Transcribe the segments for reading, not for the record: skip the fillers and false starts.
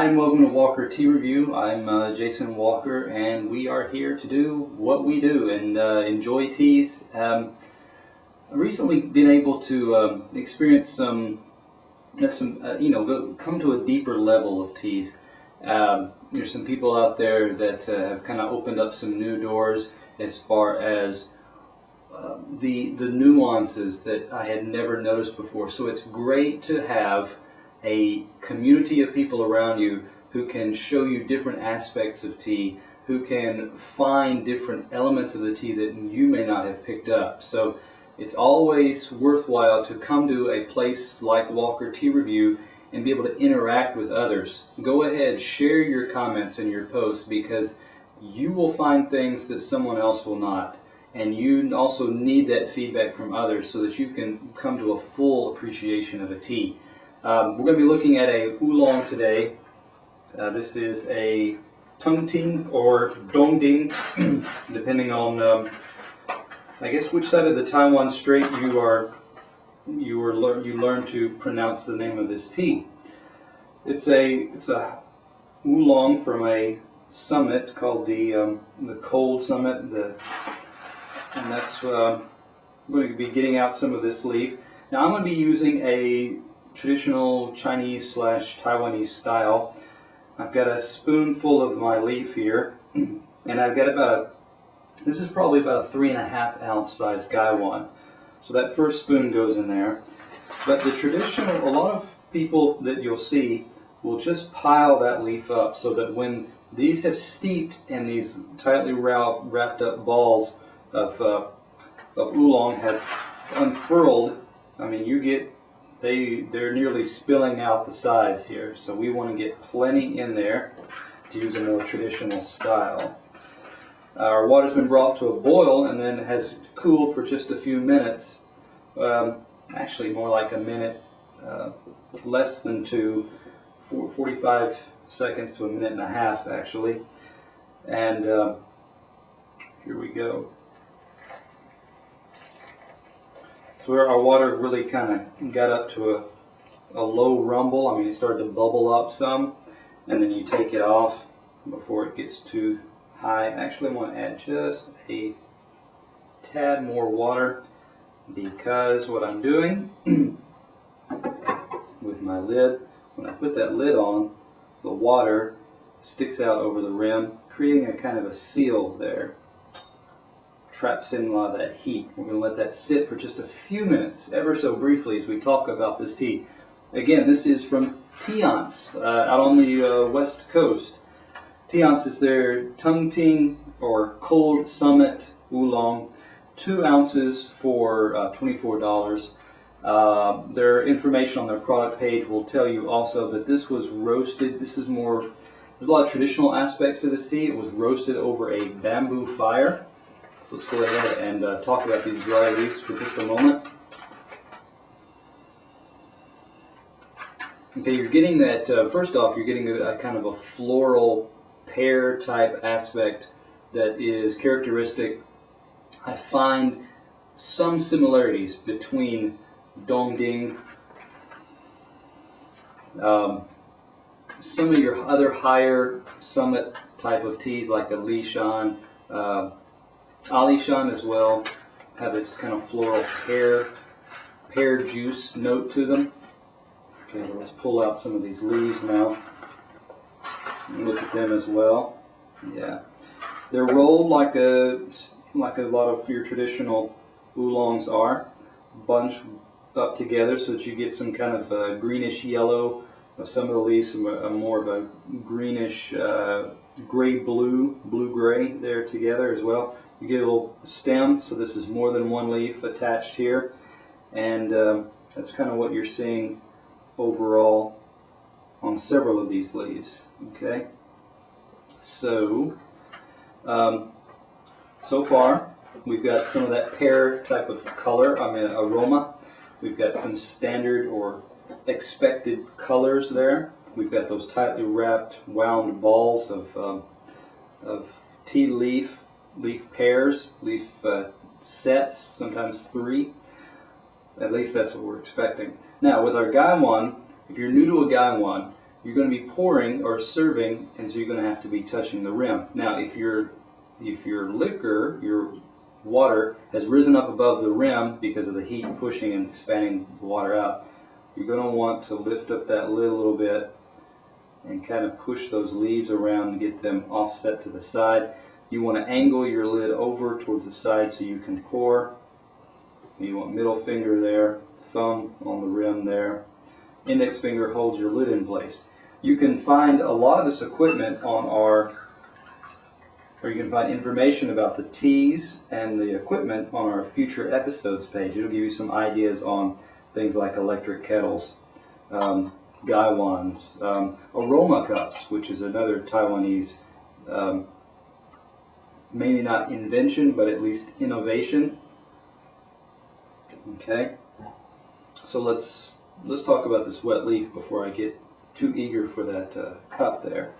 and welcome to Walker Tea Review. I'm Jason Walker, and we are here to do what we do and enjoy teas. I've recently been able to experience come to a deeper level of teas. There's some people out there that have kind of opened up some new doors as far as the nuances that I had never noticed before. So it's great to have a community of people around you who can show you different aspects of tea, who can find different elements of the tea that you may not have picked up. So it's always worthwhile to come to a place like Walker Tea Review and be able to interact with others. Go ahead, share your comments in your posts, because you will find things that someone else will not. And you also need that feedback from others so that you can come to a full appreciation of a tea. We're going to be looking at a oolong today. This is a Teance or DongDing, depending on, I guess, which side of the Taiwan Strait you learn to pronounce the name of this tea. It's a oolong from a summit called the Cold Summit, and that's going to be getting out some of this leaf. Now I'm going to be using a traditional Chinese / Taiwanese style. I've got a spoonful of my leaf here, and I've got this is probably about a 3.5 ounce size gaiwan. So that first spoon goes in there. But the traditional, a lot of people that you'll see will just pile that leaf up so that when these have steeped and these tightly wrapped up balls of oolong have unfurled, I mean, they're nearly spilling out the sides here. So we want to get plenty in there to use a more traditional style. Our water's been brought to a boil and then has cooled for just a few minutes. Actually more like a minute, less than 45 seconds to a minute and a half actually. And here we go. So our water really kind of got up to a low rumble. I mean, it started to bubble up some, and then you take it off before it gets too high. Actually, I want to add just a tad more water, because what I'm doing with my lid, when I put that lid on, the water sticks out over the rim, creating a kind of a seal there. Traps in a lot of that heat. We're going to let that sit for just a few minutes, ever so briefly, as we talk about this tea. Again, this is from Teance, out on the west coast. Teance is their DongDing or Cold Summit Oolong, 2 ounces for $24. Their information on their product page will tell you also that this was roasted. This is more, there's a lot of traditional aspects to this tea. It was roasted over a bamboo fire. So let's go ahead and talk about these dry leaves for just a moment. Okay, you're getting that, first off, you're getting a kind of a floral pear type aspect that is characteristic. I find some similarities between DongDing, some of your other higher summit type of teas like the Lishan, Alishan as well, have this kind of floral pear juice note to them. Okay, let's pull out some of these leaves now and look at them as well. Yeah, they're rolled like a lot of your traditional oolongs are, bunched up together so that you get some kind of greenish yellow of some of the leaves, more of a greenish gray blue gray there together as well. You get a little stem, so this is more than one leaf attached here, and that's kind of what you're seeing overall on several of these leaves. Okay, so so far we've got some of that pear type of color, aroma. We've got some standard or expected colors there. We've got those tightly wrapped, wound balls of tea leaf pairs, leaf sets, sometimes 3. At least that's what we're expecting. Now with our gaiwan, if you're new to a gaiwan, you're going to be pouring or serving, and so you're going to have to be touching the rim. Now, if your liquor, your water, has risen up above the rim because of the heat pushing and expanding the water out, you're going to want to lift up that lid a little bit and kind of push those leaves around and get them offset to the side. You want to angle your lid over towards the side so you can pour. You want middle finger there, thumb on the rim there. Index finger holds your lid in place. You can find a lot of this equipment on or you can find information about the teas and the equipment on our future episodes page. It'll give you some ideas on things like electric kettles, gaiwans, aroma cups, which is another Taiwanese, maybe not invention, but at least innovation. Okay, so let's talk about this wet leaf before I get too eager for that cup there.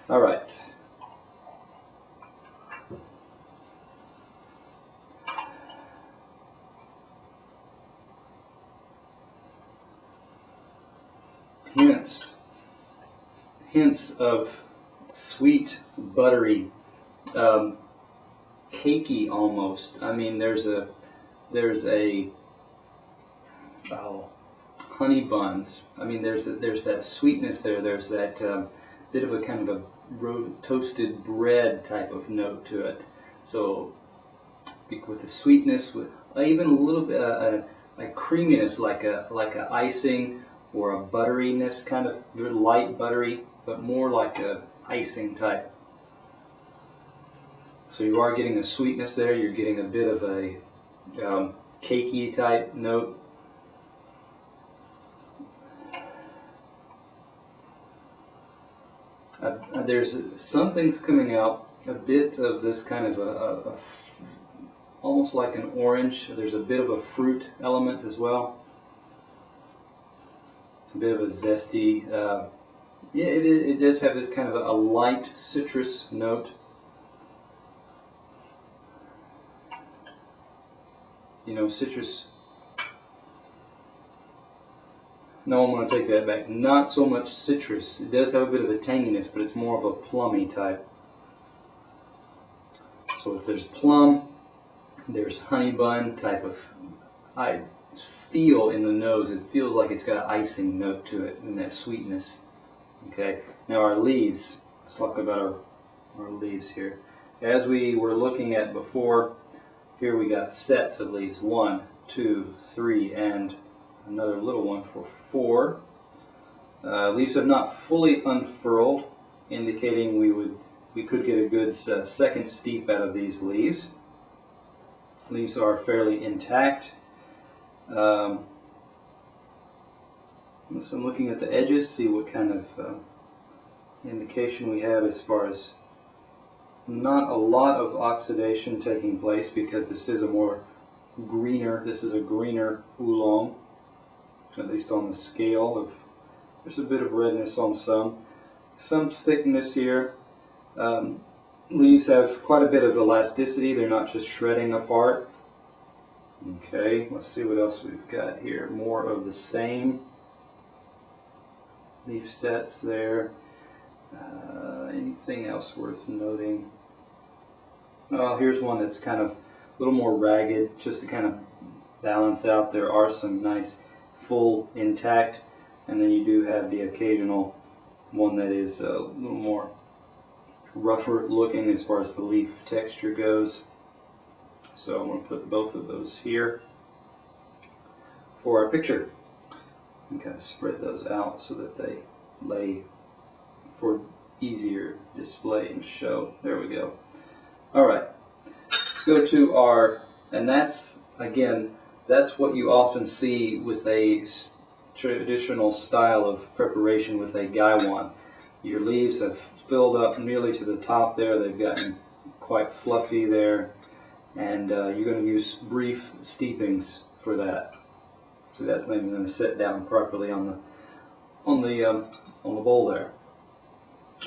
All right. Hints of sweet, buttery, cakey almost. I mean, there's a honey buns. I mean, there's that sweetness there. There's that bit of a kind of a toasted bread type of note to it. So with the sweetness, with even a little bit a creaminess, like a icing, or a butteriness, kind of light buttery, but more like a icing type. So you are getting a sweetness there. You're getting a bit of a cakey type note. There's some things coming out, a bit of this kind of almost like an orange. There's a bit of a fruit element as well. A bit of a zesty, yeah, it does have this kind of a light citrus note. You know, citrus. No, I'm going to take that back. Not so much citrus. It does have a bit of a tanginess, but it's more of a plummy type. So if there's plum, there's honey bun type of, I feel in the nose, it feels like it's got an icing note to it and that sweetness. Okay, now our leaves, let's talk about our leaves here. As we were looking at before, here we got sets of leaves, 1, 2, 3, and another little one for 4. Leaves have not fully unfurled, indicating we could get a good second steep out of these leaves. Leaves are fairly intact. So I'm looking at the edges, see what kind of indication we have as far as not a lot of oxidation taking place, because this is a greener oolong, at least on the scale of, there's a bit of redness on some thickness here. Leaves have quite a bit of elasticity, they're not just shredding apart. Okay, let's see what else we've got here. More of the same leaf sets there. Anything else worth noting? Well, here's one that's kind of a little more ragged, just to kind of balance out. There are some nice full intact, and then you do have the occasional one that is a little more rougher looking as far as the leaf texture goes. So I'm going to put both of those here for our picture. And kind of spread those out so that they lay for easier display and show. There we go. All right, let's go to our, and that's, again, that's what you often see with a traditional style of preparation with a gaiwan. Your leaves have filled up nearly to the top there. They've gotten quite fluffy there. And you're going to use brief steepings for that. So that's not even going to sit down properly on the bowl there.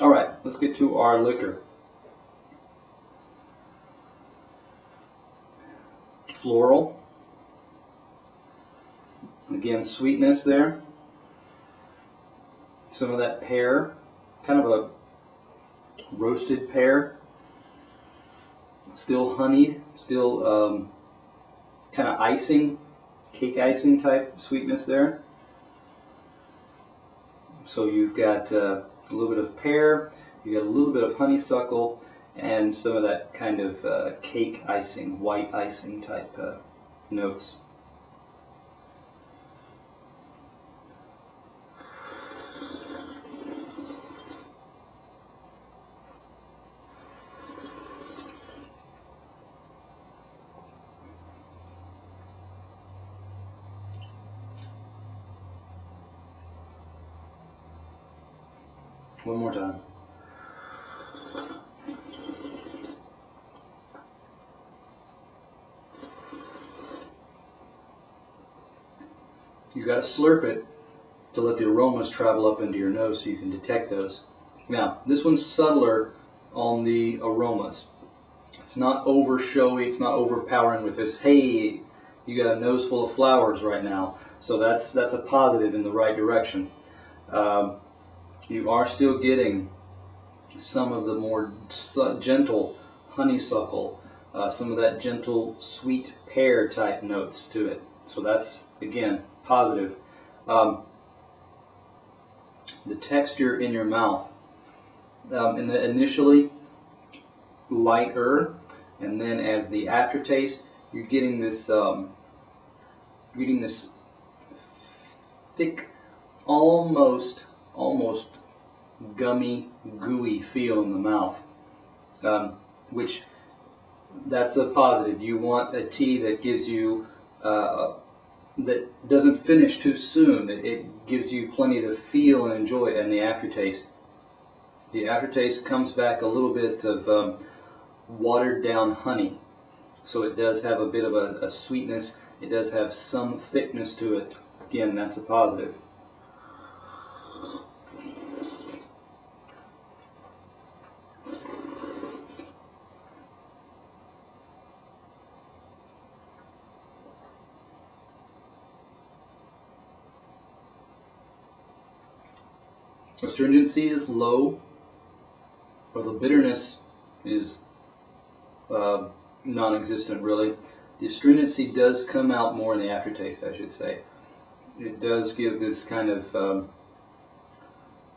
All right, let's get to our liquor. Floral. Again, sweetness there. some of that pear, kind of a roasted pear, still honeyed, still kind of icing, cake icing type sweetness there. So you've got a little bit of pear, you got a little bit of honeysuckle, and some of that kind of cake icing, white icing type notes. One more time. You got to slurp it to let the aromas travel up into your nose so you can detect those. Now, this one's subtler on the aromas. It's not over showy, it's not overpowering with this, hey, you got a nose full of flowers right now. So that's a positive in the right direction. You are still getting some of the more gentle honeysuckle, some of that gentle sweet pear type notes to it. So that's, again, positive. The texture in your mouth, initially lighter, and then as the aftertaste, you're getting this thick, almost gummy, gooey feel in the mouth, which that's a positive. You want a tea that gives you that doesn't finish too soon. It gives you plenty to feel and enjoy in the aftertaste. The aftertaste comes back a little bit of watered down honey, so it does have a bit of a sweetness. It does have some thickness to it. Again, that's a positive. Astringency is low, but the bitterness is non-existent really. The astringency does come out more in the aftertaste, I should say. It does give this kind of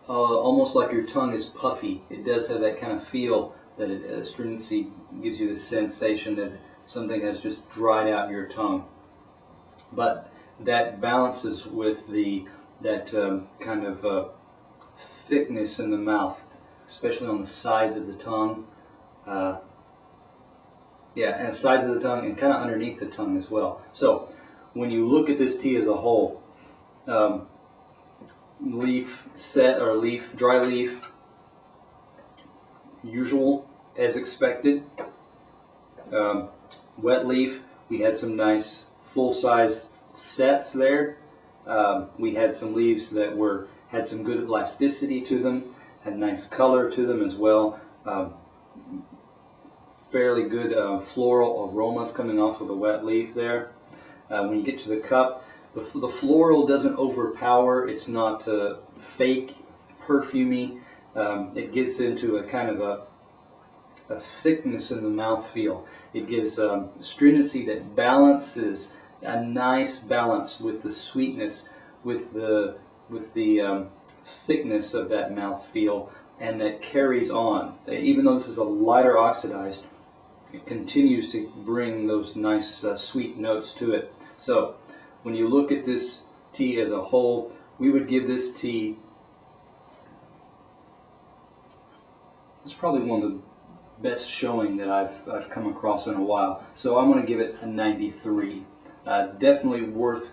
almost like your tongue is puffy. It does have that kind of feel that astringency gives you the sensation that something has just dried out your tongue. But that balances with that kind of thickness in the mouth, especially on the sides of the tongue. Yeah, and sides of the tongue and kind of underneath the tongue as well. So when you look at this tea as a whole, leaf set or leaf, dry leaf, usual as expected. Wet leaf, we had some nice full-size sets there. We had some leaves that had some good elasticity to them, had nice color to them as well. Fairly good floral aromas coming off of the wet leaf there. When you get to the cup, the floral doesn't overpower. It's not fake, perfumey. It gets into a kind of a thickness in the mouthfeel. It gives stringency that balances, a nice balance with the sweetness, with the thickness of that mouthfeel, and that carries on. Even though this is a lighter oxidized, it continues to bring those nice sweet notes to it. So when you look at this tea as a whole, we would give this tea, it's probably one of the best showing that I've come across in a while. So I'm going to give it a 93. Definitely worth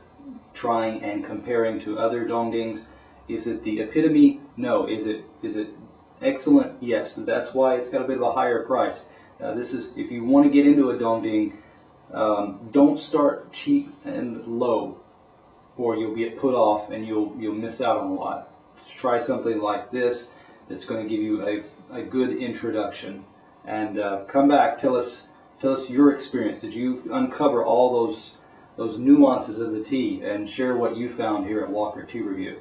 trying and comparing to other DongDings. Is it the epitome? No. Is it excellent? Yes. That's why it's got a bit of a higher price. This is, if you want to get into a DongDing, don't start cheap and low, or you'll get put off and you'll miss out on a lot. Try something like this that's going to give you a good introduction, and come back. Tell us your experience. Did you uncover all those nuances of the tea, and share what you found here at Walker Tea Review?